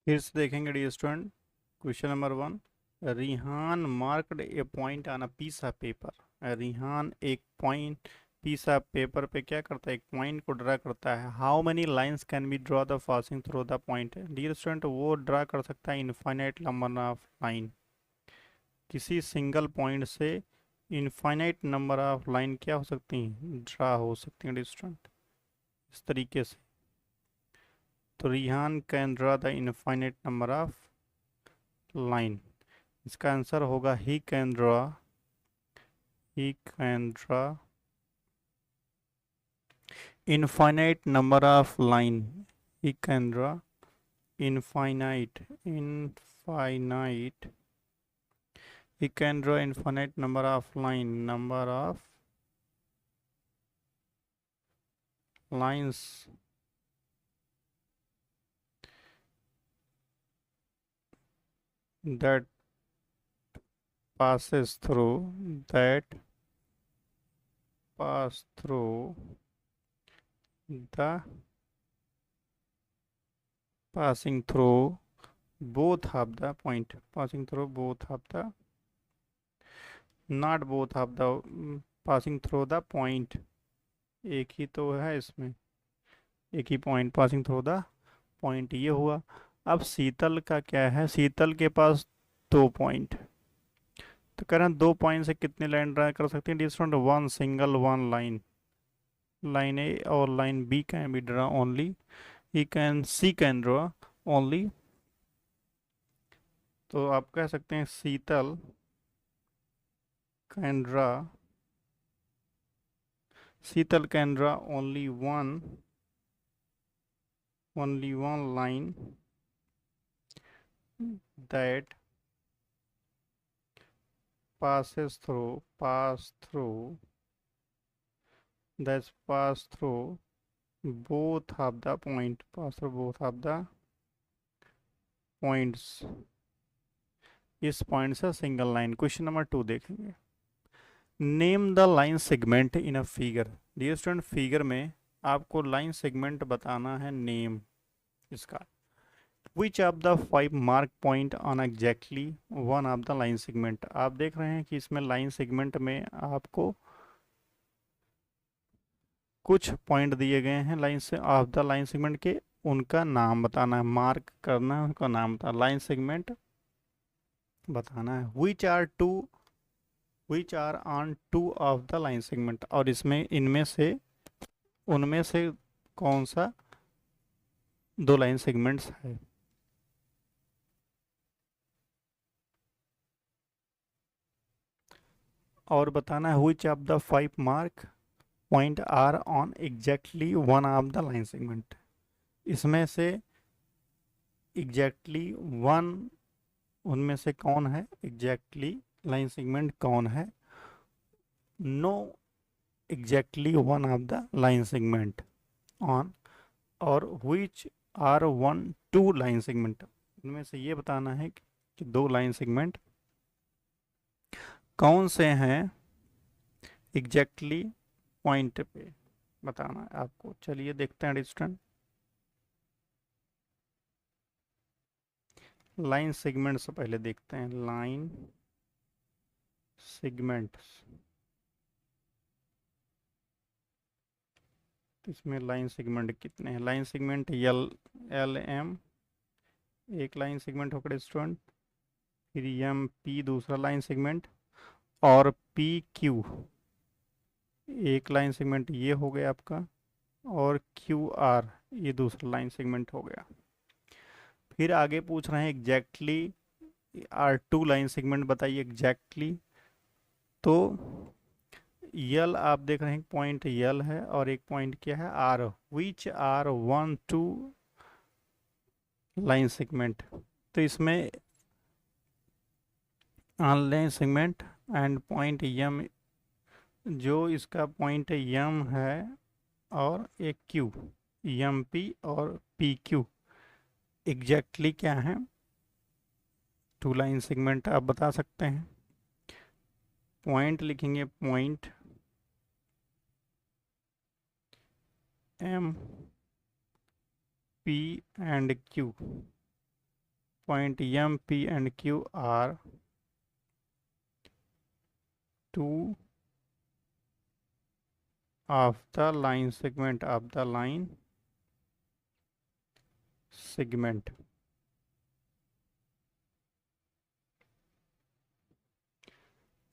फिर से देखेंगे dear student. Question number 1। Rihan marked a point on a piece of paper. Rihan एक पॉइंट पीस ऑफ पेपर पे क्या करता है, एक पॉइंट को ड्रा करता है। How many lines can be draw the passing through the point. Dear student, वो ड्रा कर सकता है इनफाइनाइट नंबर ऑफ लाइन। किसी सिंगल पॉइंट से इनफाइनाइट नंबर ऑफ लाइन क्या हो सकती हैं, ड्रा हो सकती हैं डियर स्टूडेंट, इस तरीके से। तो Rihan can draw the infinite number of line. इसका आंसर होगा he can draw infinite number of line. He can draw infinite he can draw infinite number of lines that passes that pass through the passing through both of the point, passing through both of the, not both of the, passing through the point। एक ही तो है इसमें, एक ही point, passing through the point, ये हुआ। अब शीतल का क्या है, शीतल के पास दो पॉइंट। तो कह रहे हैं दो पॉइंट से कितनी लाइन ड्रा कर सकते हैं distant, one single one line. Line A और line B can be draw only, C can draw only. तो आप कह सकते हैं कैन ड्रा शीतल can draw only one line that pass through that pass through both of the point, pass through both of the points। इस point से single line. Question number 2 देखेंगे। Name the line segment in a figure. Dear student, figure में आपको line segment बताना है, name इसका। Which of the 5 mark point on exactly one of the line segment. आप देख रहे हैं कि इसमें लाइन सेगमेंट में आपको कुछ पॉइंट दिए गए हैं लाइन से ऑफ द लाइन सेगमेंट के, उनका नाम बताना है, मार्क करना है, उनका नाम बताना, लाइन सेगमेंट बताना है। Which are on two of the line segment. और इसमें इनमें से उनमें से कौन सा दो लाइन सेगमेंट्स है। और बताना है which of the 5 mark point are on exactly one of the line segment. इसमें से एग्जैक्टली वन, उनमें से कौन है एग्जैक्टली लाइन सेगमेंट कौन है। No exactly one of the line segment on, और which are one two line segment. इनमें से ये बताना है कि दो लाइन सेगमेंट कौन से हैं एग्जैक्टली पॉइंट पे, बताना है आपको। चलिए देखते हैं डिस्टेंट। लाइन सेगमेंट से पहले देखते हैं लाइन सेगमेंट्स। इसमें लाइन सेगमेंट कितने हैं, लाइन सेगमेंट एल एम एक लाइन सेगमेंट होकर स्टूडेंट, फिर एम पी दूसरा लाइन सेगमेंट, और पी क्यू एक लाइन सेगमेंट ये हो गया आपका, और क्यू आर ये दूसरा लाइन सेगमेंट हो गया। फिर आगे पूछ रहे हैं exactly are two line segment बताइए एग्जैक्टली। तो यल आप देख रहे हैं पॉइंट यल है और एक पॉइंट क्या है are, which are one two line segment. तो इसमें online segment end point M, जो इसका पॉइंट यम है और एक क्यू, यम पी और पी क्यू एग्जैक्टली क्या है, टू लाइन सेगमेंट आप बता सकते हैं। पॉइंट लिखेंगे, point M P and Q point M, P and Q are two of the line segment of the line segment.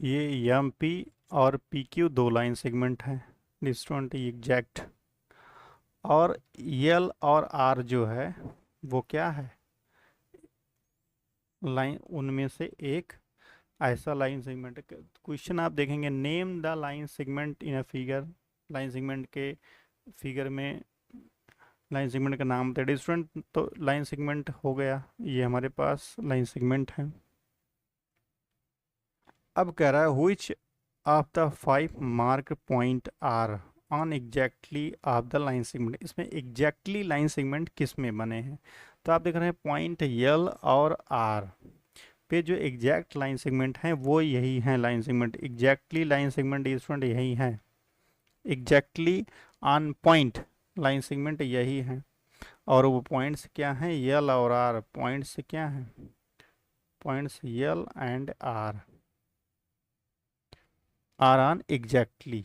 ये एम पी और पी क्यू दो लाइन सेगमेंट हैं, डिस्टेंट एग्जैक्ट। और एल और आर जो है वो क्या है, लाइन, उनमें से एक ऐसा लाइन सेगमेंट। क्वेश्चन आप देखेंगे, name the line segment in a figure. Line segment के फिगर में लाइन सेगमेंट का नाम था डिस्टेंट, तो लाइन सेगमेंट हो गया, ये हमारे पास लाइन सेगमेंट है। अब कह रहा है which of the 5 mark point are on exactly of the line segment. इसमें एग्जैक्टली लाइन सेगमेंट किस में बने हैं, तो आप देख रहे हैं पॉइंट एल और आर पे जो एग्जैक्ट लाइन सेगमेंट हैं वो यही हैं line segment. Exactly line segment student यही हैं, exactly on point line segment यही हैं। और वो पॉइंट्स क्या हैं, एल और आर। पॉइंट्स क्या हैं, points L and R are on exactly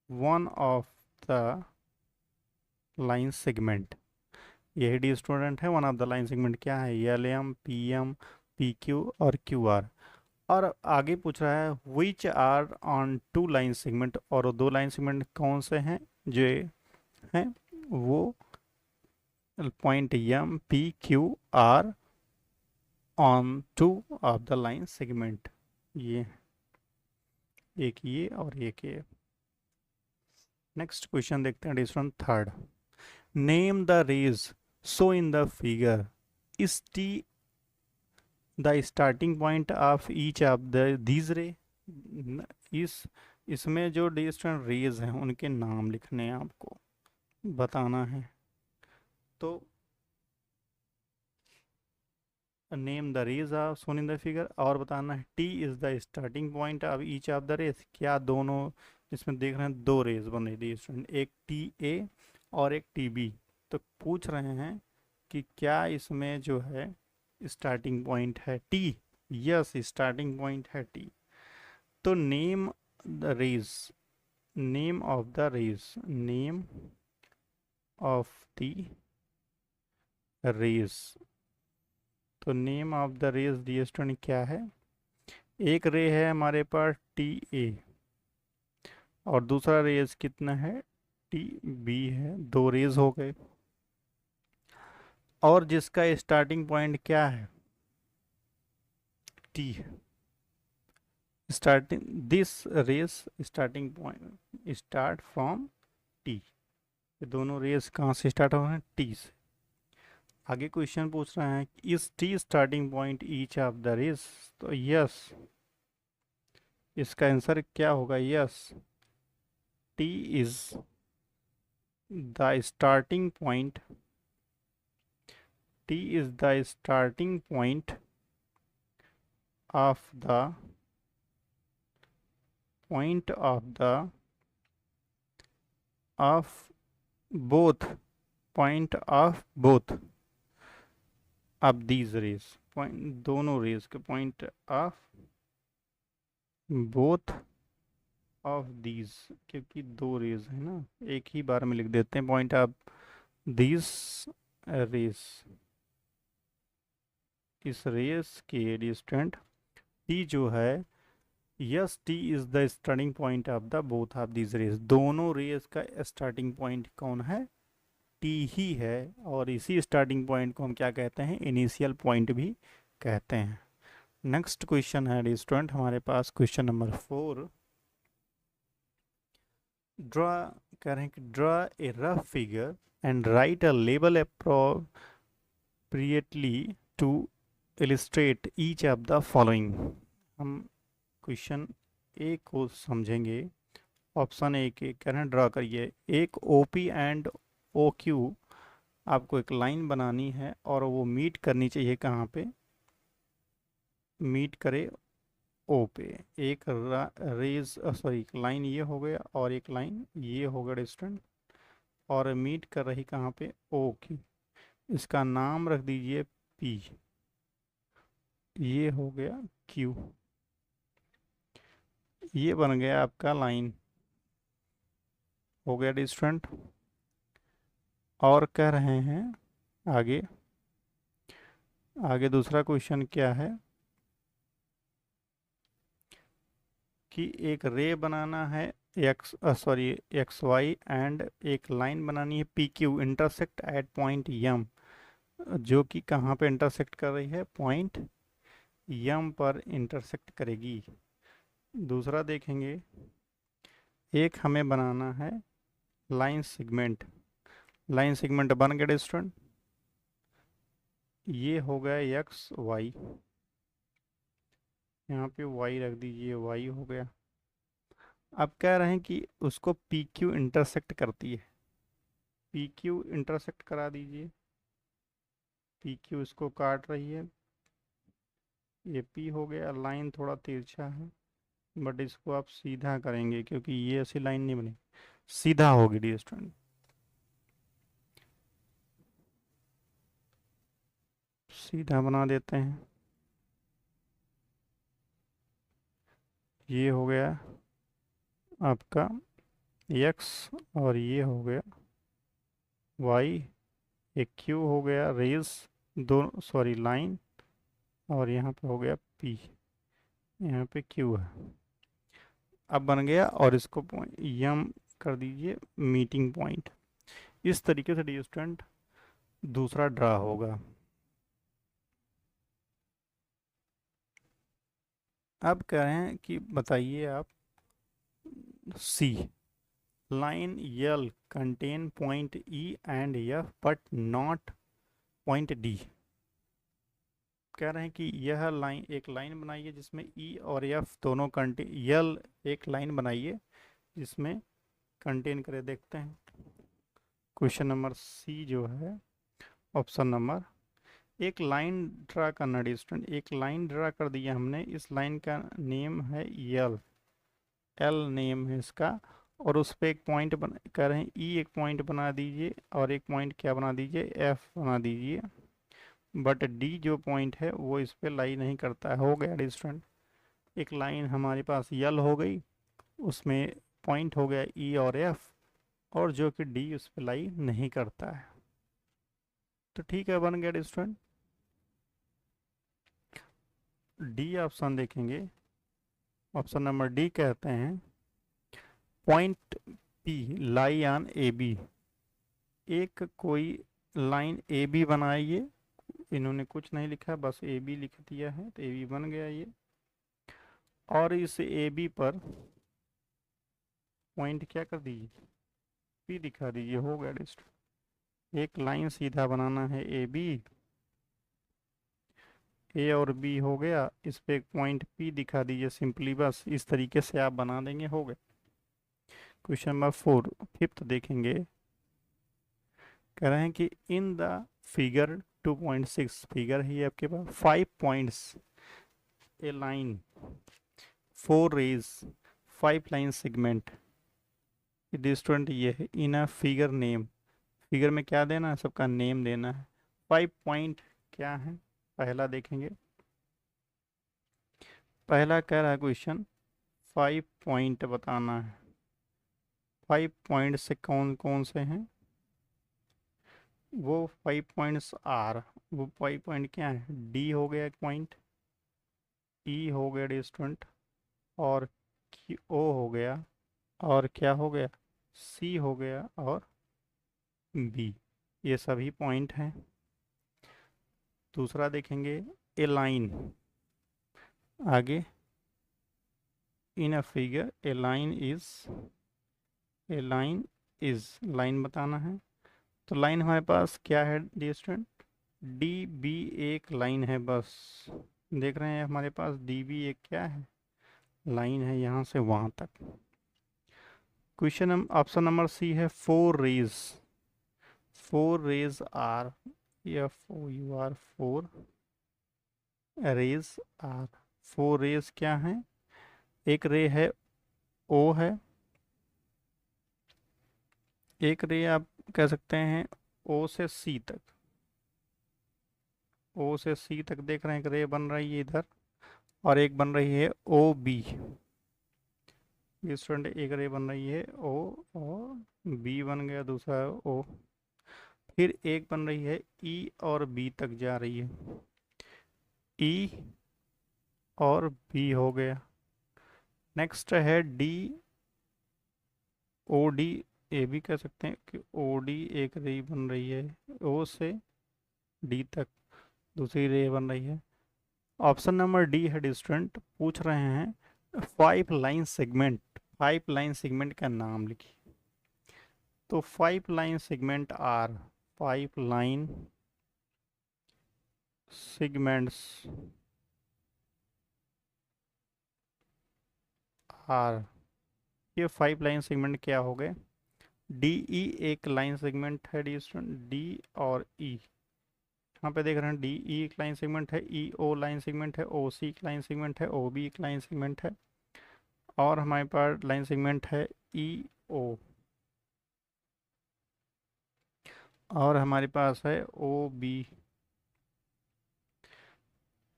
one of the line segment। यही डी स्टूडेंट है, one of the line segment क्या है, L M, P M, P Q और क्यू आर। और आगे पूछ रहा है which are on two line segment, और दो लाइन सेगमेंट कौन से हैं जो हैं, वो point M, P, Q are on two of the line segment. ये एक ये और एक ये। नेक्स्ट क्वेश्चन देखते हैं, dear student third. Name the rays so in the figure, is T the starting point of each of the these ray. इसमें जो डिस्टेंट रेज हैं उनके नाम लिखने हैं, आपको बताना है। तो name the rays of shown in the figure, और बताना है T is the starting point of each of the rays. क्या दोनों, इसमें देख रहे हैं दो रेज बन रही थी स्टूडेंट, एक टी ए और एक टी बी। तो पूछ रहे हैं कि क्या इसमें जो है स्टार्टिंग पॉइंट है टी। यस, स्टार्टिंग पॉइंट है टी। तो name the rays, name of the rays, name of the rays. तो name of the rays the student क्या है, एक रे है हमारे पास टी ए और दूसरा रेज कितना है, टी बी है। दो रेज हो गए, और जिसका स्टार्टिंग पॉइंट क्या है, T. Starting this rays starting point start from T. ये दोनों रेज कहाँ से स्टार्ट हो रहे हैं, टी से। आगे क्वेश्चन पूछ रहे हैं is T starting point each of the rays. तो यस, इसका आंसर क्या होगा, yes, T is the starting point, T is the starting point of the point of the of both point of both of these rays। Point दोनों raise के point of both of these, क्योंकि दो raise है ना, एक ही बार में लिख देते हैं पॉइंट ऑफ दीज रेज। इस रेस के डिस्टेंट टी जो है, yes, T is the starting point of the both of these rays. दोनों रेस का स्टार्टिंग पॉइंट कौन है, टी ही है। और इसी स्टार्टिंग पॉइंट को हम क्या कहते हैं, इनिशियल पॉइंट भी कहते हैं। नेक्स्ट क्वेश्चन है स्टूडेंट हमारे पास, क्वेश्चन नंबर 4। ड्रॉ, कह रहे हैं कि draw a rough figure and write a label appropriately to illustrate each of the following. हम क्वेश्चन ए को समझेंगे। ऑप्शन ए के कह रहे हैं ड्रा करिए एक O P and O Q. आपको एक लाइन बनानी है और वो मीट करनी चाहिए, कहाँ पे मीट करे, ओ पे, एक रेज सॉरी एक लाइन ये हो गया और एक लाइन ये हो गया डिस्टेंट, और मीट कर रही कहाँ पे, ओ की। इसका नाम रख दीजिए पी, ये हो गया क्यू, ये बन गया आपका लाइन, हो गया डिस्टेंट। और कह रहे हैं आगे, आगे दूसरा क्वेश्चन क्या है कि एक रे बनाना है एक्स वाई, एंड एक लाइन बनानी है P Q intersect at point M, जो कि कहाँ पे इंटरसेक्ट कर रही है, पॉइंट यम पर इंटरसेक्ट करेगी। दूसरा देखेंगे, एक हमें बनाना है लाइन सेगमेंट, लाइन सेगमेंट बन गया स्टूडेंट, ये हो गया एक्स वाई, यहाँ पे वाई रख दीजिए, वाई हो गया। अब कह रहे हैं कि उसको पी क्यू इंटरसेक्ट करती है, पी क्यू इंटरसेक्ट करा दीजिए, पी क्यू इसको काट रही है, ये पी हो गया, लाइन थोड़ा तिरछा है बट इसको आप सीधा करेंगे क्योंकि ये ऐसी लाइन नहीं बनी, सीधा होगी डी स्टूडेंट, सीधा बना देते हैं, ये हो गया आपका एक्स और ये हो गया वाई, एक क्यू हो गया रेस, दो सॉरी लाइन, और यहाँ पे हो गया पी, यहाँ पे क्यू है, अब बन गया, और इसको पॉइंट यम कर दीजिए मीटिंग पॉइंट। इस तरीके से डी स्टूडेंट दूसरा ड्रा होगा। अब कह रहे हैं कि बताइए आप C, line L contain point E and F but not point D. कह रहे हैं कि यह लाइन, एक लाइन बनाइए जिसमें ई और एफ दोनों कंटेन, यल एक लाइन बनाइए जिसमें कंटेन करे। देखते हैं क्वेश्चन नंबर सी जो है, ऑप्शन नंबर, एक लाइन ड्रा करना डिस्टेंट, एक लाइन ड्रा कर दिया हमने, इस लाइन का नेम है यल, एल नेम है इसका, और उस पर एक पॉइंट बना, कह रहे हैं ई एक पॉइंट बना दीजिए और एक पॉइंट क्या बना दीजिए, एफ बना दीजिए, बट डी जो पॉइंट है वो इस पर लाई नहीं करता है। हो गया डिस्टेंट, एक लाइन हमारे पास यल हो गई, उसमें पॉइंट हो गया ई और एफ, और जो कि डी उस पर लाई नहीं करता है। तो ठीक है, बन गया डिस्टेंट। डी ऑप्शन देखेंगे, ऑप्शन नंबर डी कहते हैं point P lie on A B, एक कोई लाइन ए बी बनाइए, इन्होंने कुछ नहीं लिखा बस ए बी लिख दिया है तो ए बी बन गया ये, और इस ए बी पर पॉइंट क्या कर दीजिए, पी दिखा दीजिए, हो गया लिस्ट। एक लाइन सीधा बनाना है ए बी, ए और बी हो गया, इस पे एक पॉइंट पी दिखा दीजिए सिंपली, बस इस तरीके से आप बना देंगे, हो गए। क्वेश्चन नंबर 4, फिफ्थ देखेंगे, कह रहे हैं कि इन द फिगर 2.6, फिगर है आपके पास 5 points, A line 4 rays 5 line segment, student ये है in a figure name, figure में क्या देना है, सबका नेम देना है। 5 पॉइंट क्या है, पहला देखेंगे, पहला कह रहा है क्वेश्चन 5 पॉइंट बताना है, 5 पॉइंट से कौन कौन से हैं, वो 5 पॉइंट्स आर, वो 5 पॉइंट क्या है, डी हो गया एक पॉइंट, ई हो गया स्टूडेंट, और ओ हो गया, और क्या हो गया, सी हो गया, और बी, ये सभी पॉइंट हैं। दूसरा देखेंगे ए लाइन, आगे in a figure a line is, a line is, line बताना है, तो लाइन हमारे पास क्या है डी स्टूडेंट, डी बी एक लाइन है बस, देख रहे हैं हमारे पास डी बी एक क्या है, लाइन है यहाँ से वहाँ तक। क्वेश्चन ऑप्शन नंबर सी है 4 rays, 4 rays are, F O U R, 4 rays are, four rays क्या हैं? एक रे है ओ है, एक रे आप कह सकते हैं ओ से सी तक, ओ से सी तक देख रहे हैं एक रे बन रही है इधर, और एक बन रही है ओ बी। स्टूडेंट एक रे बन रही है ओ, और बी बन गया, दूसरा ओ। फिर एक बन रही है ई और बी तक जा रही है, ई और बी हो गया। नेक्स्ट है डी, ओ डी, ए भी कह सकते हैं कि ओ डी एक रे बन रही है ओ से डी तक, दूसरी रे बन रही है। ऑप्शन नंबर डी है स्टूडेंट, पूछ रहे हैं five line segment, five line segment का नाम लिखिए। तो five line segment are, five line segments are, ये फाइव लाइन सेगमेंट क्या हो गए? डी ई एक लाइन सेगमेंट है डी स्टूडेंट, डी और ई, यहाँ पे देख रहे हैं डी ई एक लाइन सेगमेंट है, ई ओ लाइन सेगमेंट है, ओ सी एक लाइन सेगमेंट है, ओ बी एक लाइन सेगमेंट है, और हमारे पास लाइन सेगमेंट है ई ओ, और हमारे पास है ओ बी,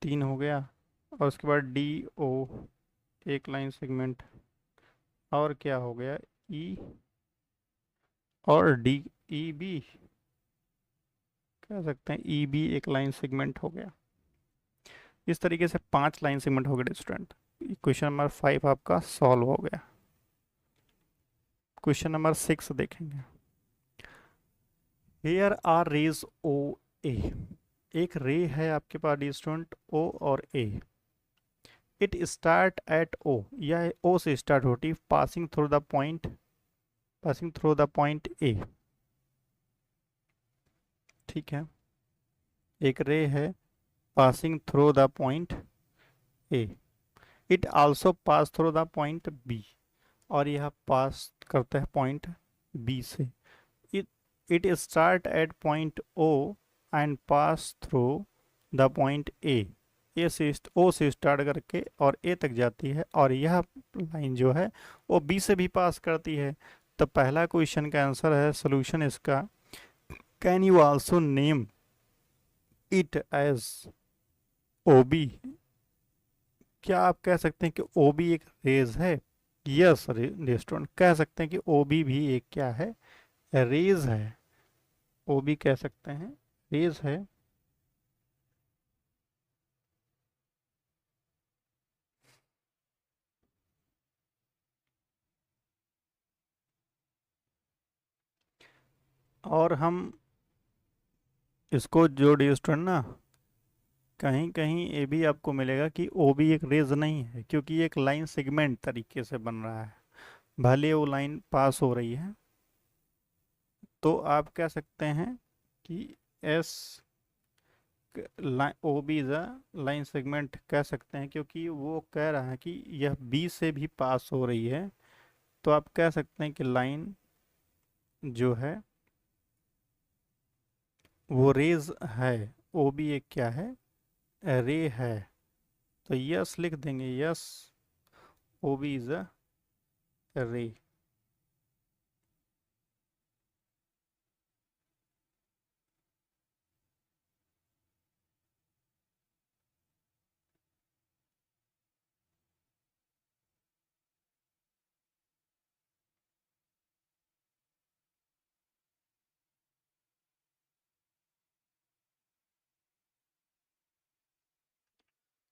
तीन हो गया। और उसके बाद डी ओ एक लाइन सेगमेंट, और क्या हो गया ई और डी, ई बी कह सकते हैं, ई बी एक लाइन सेगमेंट हो गया। इस तरीके से पांच लाइन सेगमेंट हो गए स्टूडेंट। क्वेश्चन नंबर 5 आपका सॉल्व हो गया। क्वेश्चन नंबर 6 देखेंगे। Here are rays O A, एक रे है आपके पास स्टूडेंट ओ और A. It start at O, यह ओ से स्टार्ट होती, passing through the point, passing through the point A. ठीक है, एक रे है passing through the point A. It also pass through the point B, और यह पास करता है पॉइंट बी से। It it start at point O and pass through the point ए से ओ से स्टार्ट करके और ए तक जाती है, और यह लाइन जो है वो बी से भी पास करती है। तो पहला क्वेश्चन का आंसर है सोल्यूशन इसका, can you also name it as O B, क्या आप कह सकते हैं कि ओ बी एक रेज है? यस रेस्टोरेंट, कह सकते हैं कि ओ बी भी एक क्या है, रेज है। ओ बी कह सकते हैं रेज है। और हम इसको जो स्टूडेंट ना, कहीं कहीं ये भी आपको मिलेगा कि ओ भी एक रेज नहीं है, क्योंकि ये एक लाइन सेगमेंट तरीके से बन रहा है, भले वो लाइन पास हो रही है। तो आप कह सकते हैं कि as line O B the line segment कह सकते हैं, क्योंकि वो कह रहा है कि यह बी से भी पास हो रही है। तो आप कह सकते हैं कि लाइन जो है वो रेज है, ओ बी एक क्या है, रे है। तो यस लिख देंगे, yes O B is a ray.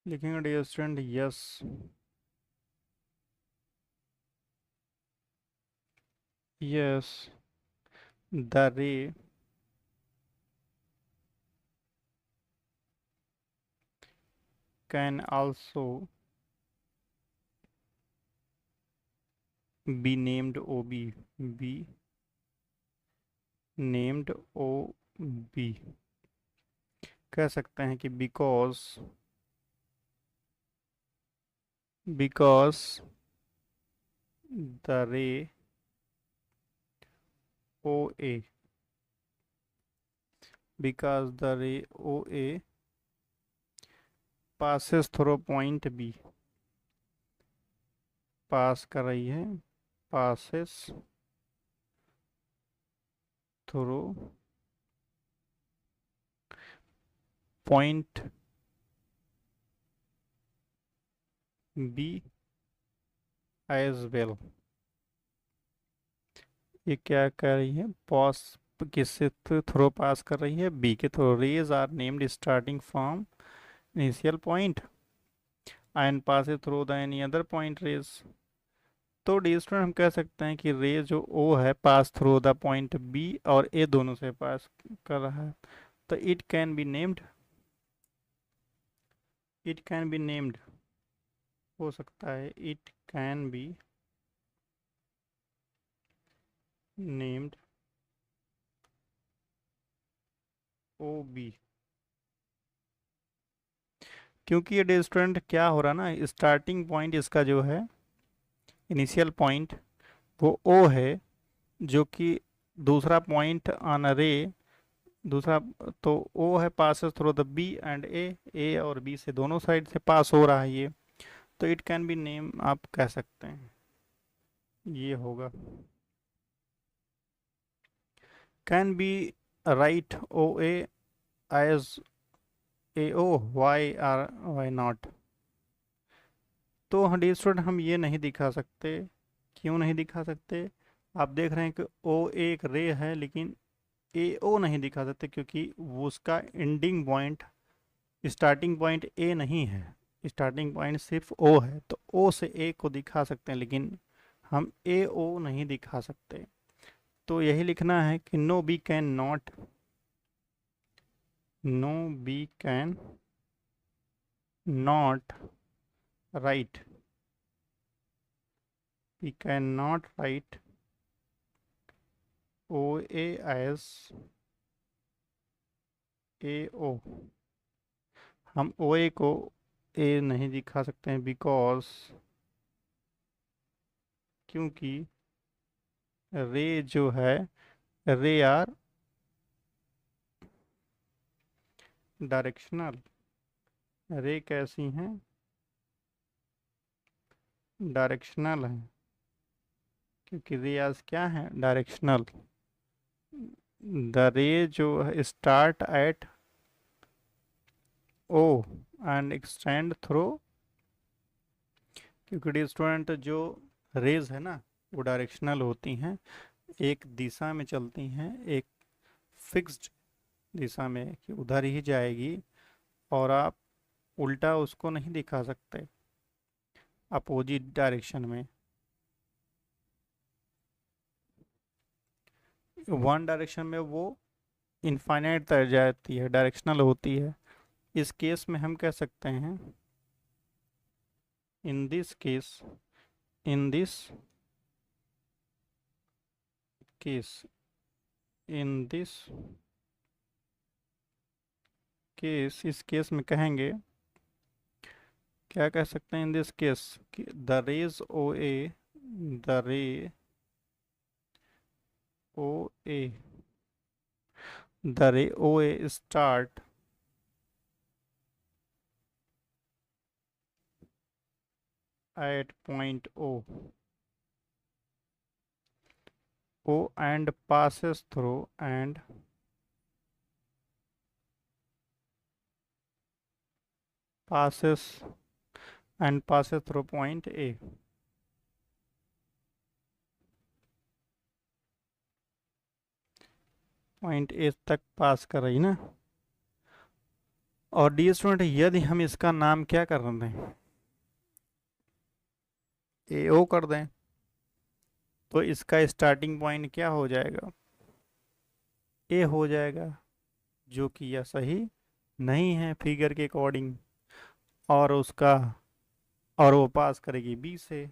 लिखेंगे dear student yes, yes the ray can also be named OB, be named OB, कह सकते हैं कि because the ray OA, because the ray OA passes through point B, पास कर रही है, passes through point B as well. ये क्या कर रही है, पास किससे थ्रू पास कर रही है, बी के through. Rays are named starting from initial point and pass through the any other point rays. तो डी स्टूडेंट हम कह सकते हैं कि रे जो ओ है pass through the point B और ए दोनों से पास कर रहा है, तो it can be named, it can be named हो सकता है, it can be named O B. क्योंकि ये डी स्टूडेंट क्या हो रहा ना, स्टार्टिंग पॉइंट इसका जो है इनिशियल पॉइंट वो ओ है, जो कि दूसरा पॉइंट ऑन रे, दूसरा, तो ओ है passes through the B and A और बी से दोनों साइड से पास हो रहा है ये, तो इट कैन बी नेम आप कह सकते हैं, ये होगा। Can be write O A as A O, why or why not. तो डी स्टूडेंट हम ये नहीं दिखा सकते, क्यों नहीं दिखा सकते, आप देख रहे हैं कि ओ एक रे है लेकिन ए ओ नहीं दिखा सकते, क्योंकि वो उसका ending point, starting point A नहीं है, स्टार्टिंग पॉइंट सिर्फ ओ है, तो ओ से ए को दिखा सकते हैं लेकिन हम ए ओ नहीं दिखा सकते। तो यही लिखना है कि no we can not, no we can not write, we cannot write OA as AO। हम OA को A नहीं दिखा सकते हैं बिकॉज, क्योंकि रे जो है, रे आर डायरेक्शनल, रे कैसी हैं, डायरेक्शनल हैं, क्योंकि रे आज क्या है, डायरेक्शनल। द रे जो start at O and extend through, क्योंकि स्टूडेंट जो रेज है ना वो डायरेक्शनल होती हैं, एक दिशा में चलती हैं, एक फिक्स्ड दिशा में कि उधर ही जाएगी, और आप उल्टा उसको नहीं दिखा सकते अपोजिट डायरेक्शन में। वन डायरेक्शन में वो इनफाइनाइट तक जाती है, डायरेक्शनल होती है। इस केस में हम कह सकते हैं, in this case, in this case, in this case, इस केस में कहेंगे, क्या कह सकते हैं इन दिस केस, कि the rays O A, the ray O A, the ray O A start at point O, O and passes through and passes passes through point A। Point A तक पास कर रही ना। और dear student यदि हम इसका नाम क्या कर दें, ए ओ कर दें, तो इसका स्टार्टिंग पॉइंट क्या हो जाएगा, ए हो जाएगा, जो कि यह सही नहीं है फिगर के अकॉर्डिंग, और उसका, और वो पास करेगी बी से,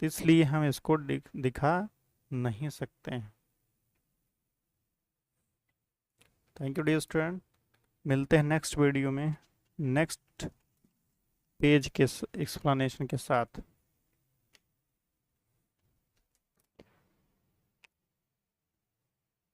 तो इसलिए हम इसको दिखा नहीं सकते हैं। थैंक यू डियर स्टूडेंट, मिलते हैं नेक्स्ट वीडियो में नेक्स्ट पेज के एक्सप्लेनेशन के साथ।